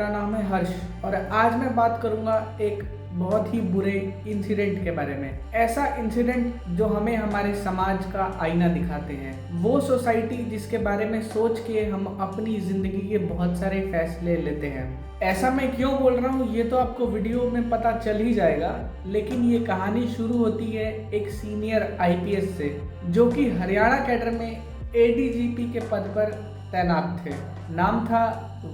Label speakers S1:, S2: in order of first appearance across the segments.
S1: मेरा नाम है हर्ष और आज मैं बात करूंगा एक बहुत ही बुरे इंसिडेंट के बारे में। ऐसा इंसिडेंट जो हमें हमारे समाज का आईना दिखाते हैं, वो सोसाइटी जिसके बारे में सोच के हम अपनी ज़िंदगी के बहुत सारे फैसले लेते हैं। ऐसा मैं क्यों बोल रहा हूँ ये तो आपको वीडियो में पता चल ही जाएगा, लेकिन ये कहानी शुरू होती है एक सीनियर आईपीएस से जो कि हरियाणा कैडर में एडीजीपी के पद पर तैनात थे। नाम था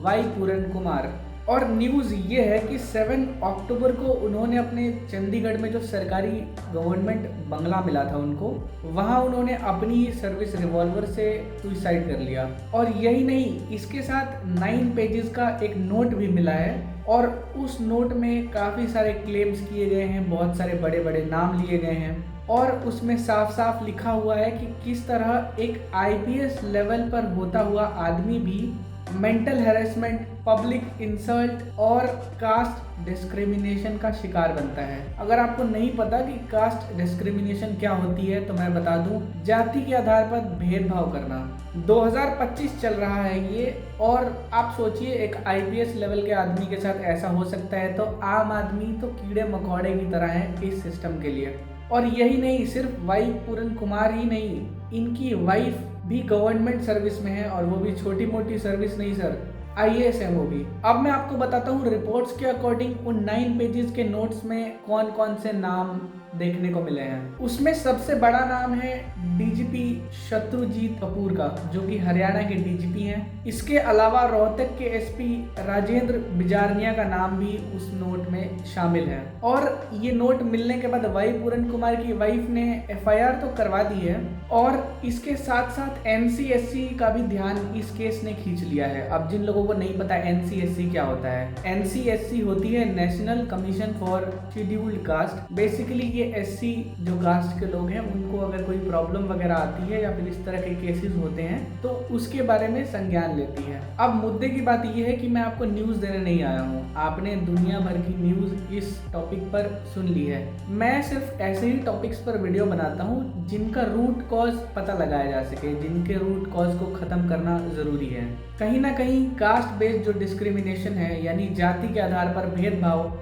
S1: वाई पूरन कुमार। और न्यूज़ ये है कि 7 अक्टूबर को उन्होंने अपने चंडीगढ़ में जो सरकारी गवर्नमेंट बंगला मिला था उनको, वहाँ उन्होंने अपनी सर्विस रिवॉल्वर से सुसाइड कर लिया। और यही नहीं, इसके साथ 9 पेजेस का एक नोट भी मिला है और उस नोट में काफ़ी सारे क्लेम्स किए गए हैं, बहुत सारे बड़े बड़े नाम लिए गए हैं और उसमें साफ साफ लिखा हुआ है कि किस तरह एक आईपीएस लेवल पर होता हुआ आदमी भी मेंटल हैरेसमेंट, पब्लिक इंसल्ट और कास्ट डिस्क्रिमिनेशन का शिकार बनता है। अगर आपको नहीं पता कि कास्ट डिस्क्रिमिनेशन क्या होती है तो मैं बता दूं, जाति के आधार पर भेदभाव करना। 2025 चल रहा है ये और आप सोचिए एक आईपीएस लेवल के आदमी के साथ ऐसा हो सकता है तो आम आदमी तो कीड़े मकोड़े की तरह है इस सिस्टम के लिए। और यही नहीं, सिर्फ वाई पूरन कुमार ही नहीं, इनकी वाइफ भी गवर्नमेंट सर्विस में है और वो भी छोटी मोटी सर्विस नहीं सर, आईएएस है वो भी। अब मैं आपको बताता हूँ रिपोर्ट्स के अकॉर्डिंग उन 9 पेजेस के नोट्स में कौन कौन से नाम देखने को मिले हैं। उसमें सबसे बड़ा नाम है डीजीपी शत्रुजीत कपूर का, जो कि हरियाणा के डीजीपी हैं। इसके अलावा रोहतक के एसपी राजेंद्र बिजारनिया का नाम भी उस नोट में शामिल है। और ये नोट मिलने के बाद वाई पूरन कुमार की वाइफ ने एफआईआर तो करवा दी है और इसके साथ साथ एनसीएससी का भी ध्यान इस केस ने खींच लिया है। अब जिन लोगों को नहीं पता एनसीएससी क्या होता है, एनसीएससी होती है national commission for scheduled caste. Basically ये एससी जो कास्ट के लोग हैं उनको अगर कोई प्रॉब्लम वगैरह आती है या फिर इस तरह के केसेस होते हैं तो उसके बारे में संज्ञान लेती है। अब मुद्दे की बात यह है कि मैं आपको न्यूज़ देने नहीं आया हूँ, आपने दुनिया भर की न्यूज़ इस टॉपिक पर सुन ली है। मैं सिर्फ ऐसे ही टॉपिक्स पर वीडियो बनाता हूँ जिनका रूट कॉज पता लगाया जा सके, जिनके रूट कॉज को ख़त्म करना ज़रूरी है। कहीं ना कहीं कास्ट बेस्ड जो डिस्क्रिमिनेशन है यानी जाति के आधार पर भेदभाव,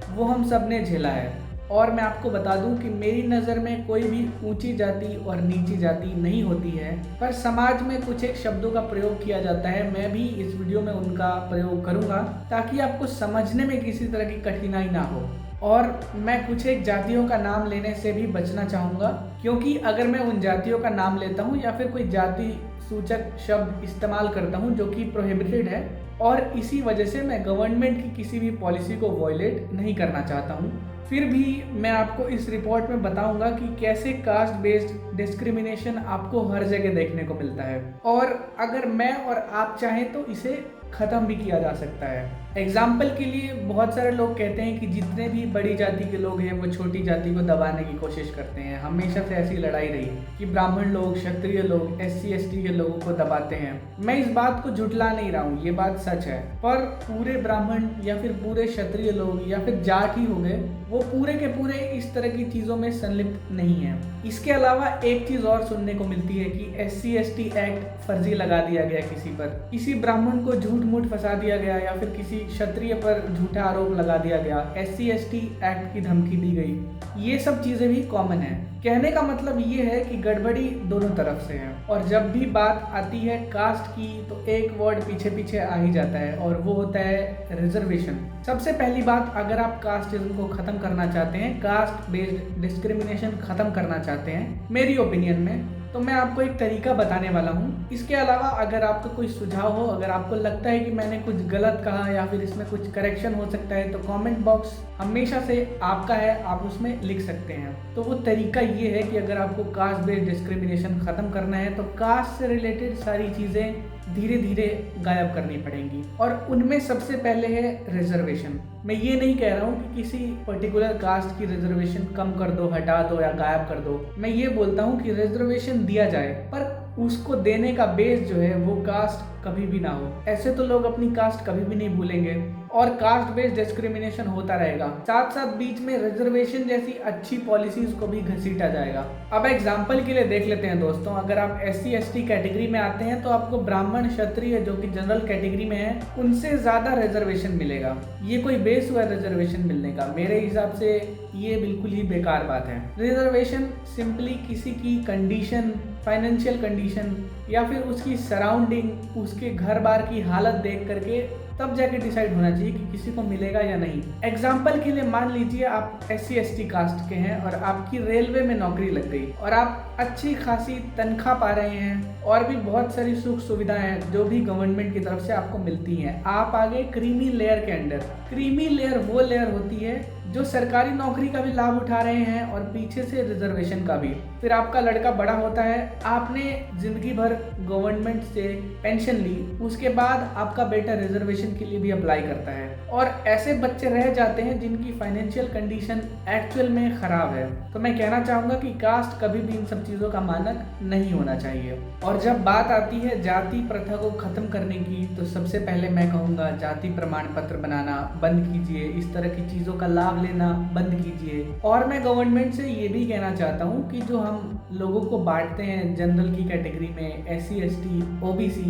S1: वो हम सब ने झेला है। और मैं आपको बता दूं कि मेरी नज़र में कोई भी ऊंची जाति और नीची जाति नहीं होती है, पर समाज में कुछ एक शब्दों का प्रयोग किया जाता है। मैं भी इस वीडियो में उनका प्रयोग करूंगा ताकि आपको समझने में किसी तरह की कठिनाई ना हो। और मैं कुछ एक जातियों का नाम लेने से भी बचना चाहूँगा, क्योंकि अगर मैं उन जातियों का नाम लेता हूँ या फिर कोई जाति सूचक शब्द इस्तेमाल करता हूँ जो कि प्रोहिबिटेड है, और इसी वजह से मैं गवर्नमेंट की किसी भी पॉलिसी को वॉयलेट नहीं करना चाहता हूँ, फिर भी मैं आपको इस रिपोर्ट में बताऊंगा कि कैसे कास्ट बेस्ड डिस्क्रिमिनेशन आपको हर जगह देखने को मिलता है और अगर मैं और आप चाहें तो इसे ख़त्म भी किया जा सकता है। एग्जाम्पल के लिए बहुत सारे लोग कहते हैं कि जितने भी बड़ी जाति के लोग हैं वो छोटी जाति को दबाने की कोशिश करते हैं। हमेशा से ऐसी लड़ाई रही कि ब्राह्मण लोग, क्षत्रिय लोग, एससी एसटी के लोगों को दबाते हैं। मैं इस बात को झुठला नहीं रहा हूँ, ये बात सच है। पर पूरे ब्राह्मण या फिर पूरे क्षत्रिय लोग या फिर जाट ही हो गए, वो पूरे के पूरे इस तरह की चीज़ों में संलिप्त नहीं है। इसके अलावा एक चीज़ और सुनने को मिलती है कि एससी एसटी एक्ट फर्जी लगा दिया गया किसी पर, किसी ब्राह्मण को झूठ मूठ फंसा दिया गया या फिर किसी क्षत्रिय पर झूठा आरोप लगा दिया गया, एससी एसटी एक्ट की धमकी दी गई। ये सब चीज़ें भी कॉमन है। कहने का मतलब ये है कि गड़बड़ी दोनों तरफ से है और जब भी बात आती है कास्ट की तो एक वर्ड पीछे पीछे आ ही जाता है और वो होता है रिजर्वेशन। सबसे पहली बात, अगर आप कास्टिज्म को ख़त्म करना चाहते हैं, कास्ट बेस्ड डिस्क्रिमिनेशन ख़त्म करना चाहते हैं मेरी ओपिनियन में, तो मैं आपको एक तरीका बताने वाला हूँ। इसके अलावा अगर आपको कोई सुझाव हो, अगर आपको लगता है कि मैंने कुछ गलत कहा या फिर इसमें कुछ करेक्शन हो सकता है, तो कमेंट बॉक्स हमेशा से आपका है, आप उसमें लिख सकते हैं। तो वो तरीका ये है कि अगर आपको कास्ट बेस्ड डिस्क्रिमिनेशन ख़त्म करना है तो कास्ट से रिलेटेड सारी चीज़ें धीरे धीरे गायब करनी पड़ेंगी और उनमें सबसे पहले है रिजर्वेशन। मैं ये नहीं कह रहा हूँ कि किसी पर्टिकुलर कास्ट की रिजर्वेशन कम कर दो, हटा दो या गायब कर दो। मैं ये बोलता हूँ कि रिजर्वेशन दिया जाए पर उसको देने का बेस जो है वो कास्ट कभी भी ना हो। ऐसे तो लोग अपनी कास्ट कभी भी नहीं भूलेंगे। और कास्ट बेस्ड डिस्क्रिमिनेशन होता रहेगा। साथ साथ बीच में रिजर्वेशन जैसी अच्छी पॉलिसीज को भी घसीटा जाएगा। अब एग्जाम्पल के लिए देख लेते हैं दोस्तों, अगर आप SC/ST कैटेगरी में आते हैं तो आपको ब्राह्मण क्षत्रिय जो कि जनरल कैटेगरी में है उनसे ज्यादा रिजर्वेशन मिलेगा। ये कोई बेस हुआ रिजर्वेशन मिलने का? मेरे हिसाब से ये बिल्कुल ही बेकार बात है। रिजर्वेशन सिंपली किसी की कंडीशन, फाइनेंशियल कंडीशन या फिर उसकी सराउंडिंग, उसके घर बार की हालत देख करके तब जाके डिसाइड होना चाहिए कि किसी को मिलेगा या नहीं। एग्जाम्पल के लिए मान लीजिए आप SC/ST कास्ट के हैं और आपकी रेलवे में नौकरी लग गई और आप अच्छी खासी तनख्वाह पा रहे हैं और भी बहुत सारी सुख सुविधाएं हैं जो भी गवर्नमेंट की तरफ से आपको मिलती हैं। आप आ गए क्रीमी लेयर के अंडर। क्रीमी लेयर वो लेयर होती है जो सरकारी नौकरी का भी लाभ उठा रहे हैं और पीछे से रिजर्वेशन का भी। फिर आपका लड़का बड़ा होता है, आपने जिंदगी भर गवर्नमेंट से पेंशन ली, उसके बाद आपका बेटा रिजर्वेशन के लिए भी अप्लाई करता है और ऐसे बच्चे रह जाते हैं जिनकी फाइनेंशियल कंडीशन एक्चुअल में खराब है। तो मैं कहना चाहूंगा कि कास्ट कभी भी इन सब चीजों का मानक नहीं होना चाहिए। और जब बात आती है जाति प्रथा को खत्म करने की, तो सबसे पहले मैं कहूँगा जाति प्रमाण पत्र बनाना बंद कीजिए, इस तरह की चीज़ों का लाभ लेना बंद कीजिए। और मैं गवर्नमेंट से ये भी कहना चाहता हूँ कि जो हम लोगों को बांटते हैं जनरल की कैटेगरी में, SC/ST, OBC,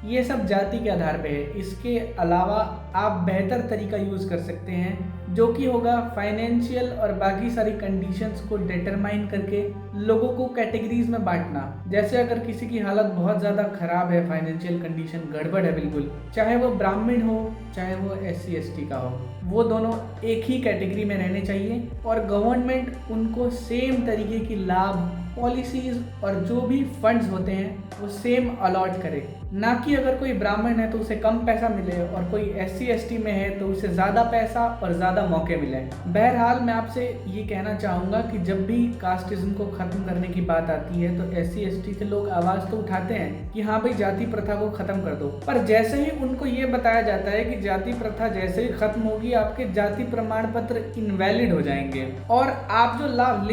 S1: ये सब जाति के आधार पे है। इसके अलावा आप बेहतर तरीका यूज़ कर सकते हैं जो कि होगा फाइनेंशियल और बाकी सारी कंडीशंस को डिटरमाइन करके लोगों को कैटेगरीज में बांटना। जैसे अगर किसी की हालत बहुत ज़्यादा खराब है, फाइनेंशियल कंडीशन गड़बड़ है बिल्कुल, चाहे वो ब्राह्मण हो चाहे वो SC/ST का हो, वो दोनों एक ही कैटेगरी में रहने चाहिए और गवर्नमेंट उनको सेम तरीके की लाभ, पॉलिसीज और जो भी फंड्स होते हैं वो सेम अलॉट करे। ना कि अगर कोई ब्राह्मण है तो उसे कम पैसा मिले और कोई SC/ST में है तो उसे ज़्यादा पैसा और ज़्यादा मौके मिले। बहरहाल मैं आपसे ये कहना चाहूँगा कि जब भी कास्टिज्म को ख़त्म करने की बात आती है तो SC/ST के लोग आवाज़ तो उठाते हैं कि हाँ भाई जाति प्रथा को ख़त्म कर दो, पर जैसे ही उनको ये बताया जाता है कि जाति प्रथा जैसे ही ख़त्म होगी आपके जाति प्रमाण पत्र इनवैलिड हो जाएंगे और आप जो लाभ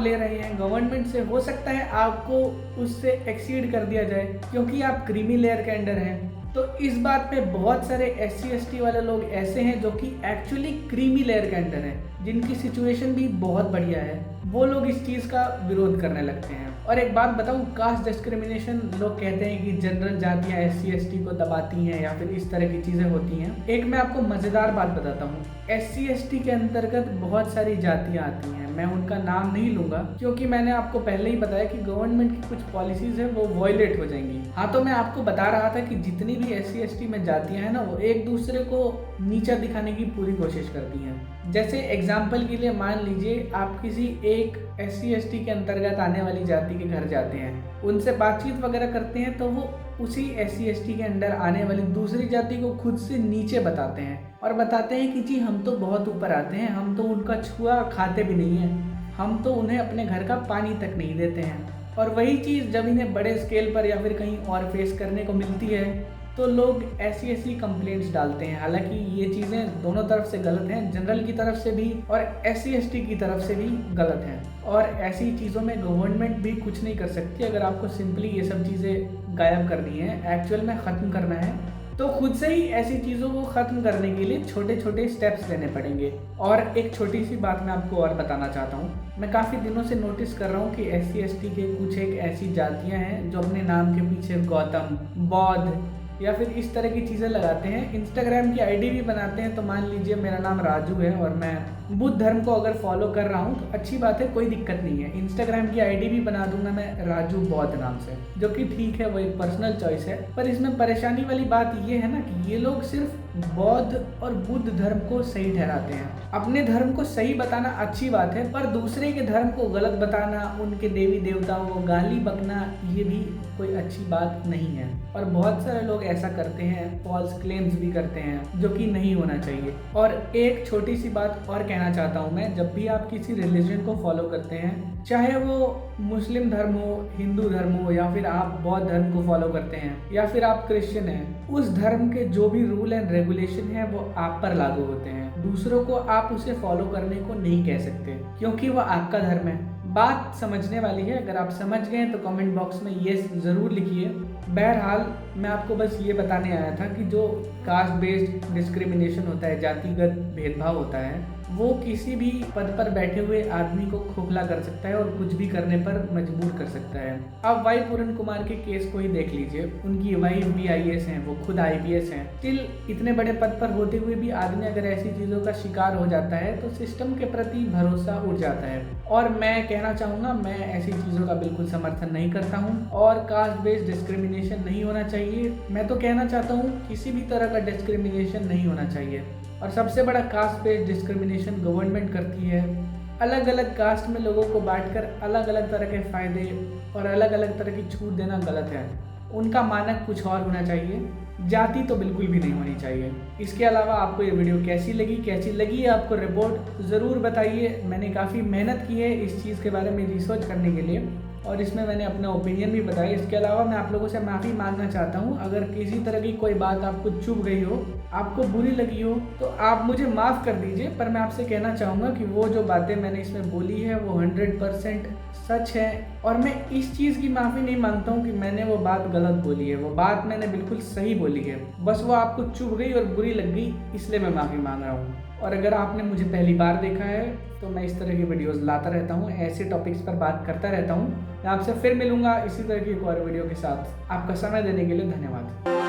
S1: ले रहे हैं गवर्नमेंट से, हो सकता है आपको उससे एक्सीड कर दिया जाए क्योंकि आप क्रीमी लेयर के अंडर हैं। तो इस बात पे बहुत सारे SC/ST वाले लोग ऐसे हैं जो कि एक्चुअली क्रीमी लेयर के अंडर हैं, जिनकी सिचुएशन भी बहुत बढ़िया है, वो लोग इस चीज़ का विरोध करने लगते हैं। और एक बात बताऊं, कास्ट डिस्क्रिमिनेशन लोग कहते हैं कि जनरल जातियां SC/ST को दबाती हैं या फिर इस तरह की चीज़ें होती हैं। एक मैं आपको मज़ेदार बात बताता हूँ, SC/ST के अंतर्गत बहुत सारी जातियाँ आती हैं, मैं उनका नाम नहीं लूँगा क्योंकि मैंने आपको पहले ही बताया कि गवर्नमेंट की कुछ पॉलिसीज़ है वो वॉयलेट हो जाएंगी। हाँ, तो मैं आपको बता रहा था कि जितनी भी SC/ST में जातियाँ हैं ना, वो एक दूसरे को नीचा दिखाने की पूरी कोशिश करती हैं। जैसे एग्जाम्पल के लिए मान लीजिए आप किसी एक SC/ST के अंतर्गत आने वाली जाति के घर जाते हैं, उनसे बातचीत वगैरह करते हैं तो वो उसी SC/ST के अंडर आने वाली दूसरी जाति को खुद से नीचे बताते हैं और बताते हैं कि जी हम तो बहुत ऊपर आते हैं, हम तो उनका छुआ खाते भी नहीं हैं, हम तो उन्हें अपने घर का पानी तक नहीं देते हैं। और वही चीज़ जब इन्हें बड़े स्केल पर या फिर कहीं और फेस करने को मिलती है तो लोग ऐसी कंप्लेंट्स डालते हैं। हालांकि ये चीज़ें दोनों तरफ से गलत हैं, जनरल की तरफ से भी और SC/ST की तरफ से भी गलत हैं। और ऐसी चीज़ों में गवर्नमेंट भी कुछ नहीं कर सकती। अगर आपको सिंपली ये सब चीज़ें गायब करनी है, एक्चुअल में ख़त्म करना है, तो खुद से ही ऐसी चीज़ों को ख़त्म करने के लिए छोटे छोटे स्टेप्स लेने पड़ेंगे। और एक छोटी सी बात मैं आपको और बताना चाहता हूँ, मैं काफ़ी दिनों से नोटिस कर रहा हूँ कि SC/ST के कुछ एक ऐसी जातियाँ हैं जो अपने नाम के पीछे गौतम, बौद्ध या फिर इस तरह की चीज़ें लगाते हैं। इंस्टाग्राम की ID भी बनाते हैं, तो मान लीजिए मेरा नाम राजू है और मैं बुद्ध धर्म को अगर फॉलो कर रहा हूँ तो अच्छी बात है, कोई दिक्कत नहीं है। इंस्टाग्राम की ID भी बना दूंगा मैं राजू बौद्ध नाम से, जो कि ठीक है, वो एक पर्सनल चॉइस है। पर इसमें परेशानी वाली बात ये है ना कि ये लोग सिर्फ बौद्ध और बुद्ध धर्म को सही ठहराते हैं। अपने धर्म को सही बताना अच्छी बात है, पर दूसरे के धर्म को गलत बताना, उनके देवी देवताओं को गाली बकना, ये भी कोई अच्छी बात नहीं है। और बहुत सारे लोग ऐसा करते हैं, फॉल्स क्लेम्स भी करते हैं, जो कि नहीं होना चाहिए। और एक छोटी सी बात और कहना चाहता हूँ मैं, जब भी आप किसी रिलीजन को फॉलो करते हैं, चाहे वो मुस्लिम धर्म हो, हिंदू धर्म हो, या फिर आप बौद्ध धर्म को फॉलो करते हैं, या फिर आप क्रिश्चियन हैं, उस धर्म के जो भी रूल एंड रेगुलेशन है वो आप पर लागू होते हैं। दूसरों को आप उसे फॉलो करने को नहीं कह सकते क्योंकि वो आपका धर्म है। बात समझने वाली है, अगर आप समझ गए तो कमेंट बॉक्स में येस ज़रूर लिखिए। बहरहाल मैं आपको बस ये बताने आया था कि जो कास्ट बेस्ड डिस्क्रिमिनेशन होता है, जातिगत भेदभाव होता है, वो किसी भी पद पर बैठे हुए आदमी को खोखला कर सकता है और कुछ भी करने पर मजबूर कर सकता है। अब वाई पूरन कुमार के केस को ही देख लीजिए, उनकी वाइफ भी IAS हैं, वो खुद IPS हैं। स्टिल इतने बड़े पद पर होते हुए भी आदमी अगर ऐसी चीज़ों का शिकार हो जाता है तो सिस्टम के प्रति भरोसा उठ जाता है। और मैं कहना चाहूँगा, मैं ऐसी चीज़ों का बिल्कुल समर्थन नहीं करता हूँ और कास्ट बेस्ड डिस्क्रिमिनेशन नहीं होना चाहिए। मैं तो कहना चाहता हूँ किसी भी तरह का डिस्क्रिमिनेशन नहीं होना चाहिए। और सबसे बड़ा कास्ट बेस्ड डिस्क्रिमिनेशन गवर्नमेंट करती है। अलग अलग कास्ट में लोगों को बांटकर अलग अलग तरह के फ़ायदे और अलग अलग तरह की छूट देना गलत है। उनका मानक कुछ और होना चाहिए, जाति तो बिल्कुल भी नहीं होनी चाहिए। इसके अलावा आपको ये वीडियो कैसी लगी आपको रिपोर्ट ज़रूर बताइए। मैंने काफ़ी मेहनत की है इस चीज़ के बारे में रिसर्च करने के लिए और इसमें मैंने अपना ओपिनियन भी बताया। इसके अलावा मैं आप लोगों से माफ़ी मांगना चाहता हूँ, अगर किसी तरह की कोई बात आपको चुभ गई हो, आपको बुरी लगी हो, तो आप मुझे माफ़ कर दीजिए। पर मैं आपसे कहना चाहूँगा कि वो जो बातें मैंने इसमें बोली है वो 100% सच है और मैं इस चीज़ की माफ़ी नहीं मांगता हूँ कि मैंने वो बात गलत बोली है। वो बात मैंने बिल्कुल सही बोली है, बस वो आपको चुभ गई और बुरी लग गई, इसलिए मैं माफ़ी मांग रहा हूँ। और अगर आपने मुझे पहली बार देखा है तो मैं इस तरह की वीडियोस लाता रहता हूँ, ऐसे टॉपिक्स पर बात करता रहता हूँ। मैं आपसे फिर मिलूंगा इसी तरह की एक और वीडियो के साथ। आपका समय देने के लिए धन्यवाद।